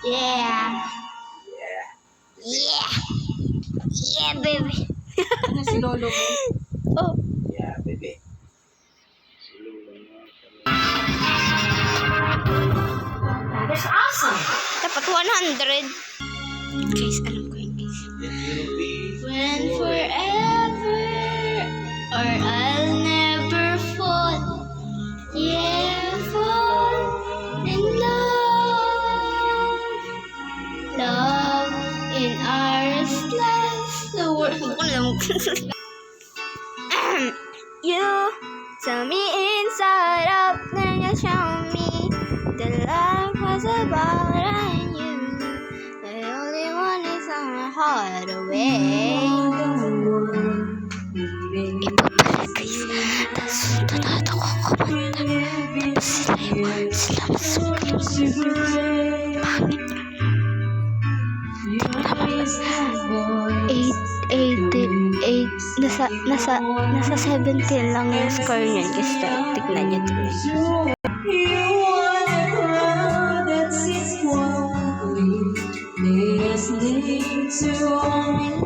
Yeah. Yeah. Yeah, baby. Ano si lolo mo? Oh. Yeah, baby. That is awesome. Dapat 100. Guys, alam ko yun, guys. When forever or I'll never fall. Yeah, fall in love. Love in ours last the world. You tell me inside out, then you show me the life was about and you. The only one is on my heart away. Ipapalik guys. Tapos sunod ako kumanta. Tapos sila masulat. Pangit. Nasa 17 lang yung score niyan. Guys, tignan niyo ito. There's need to only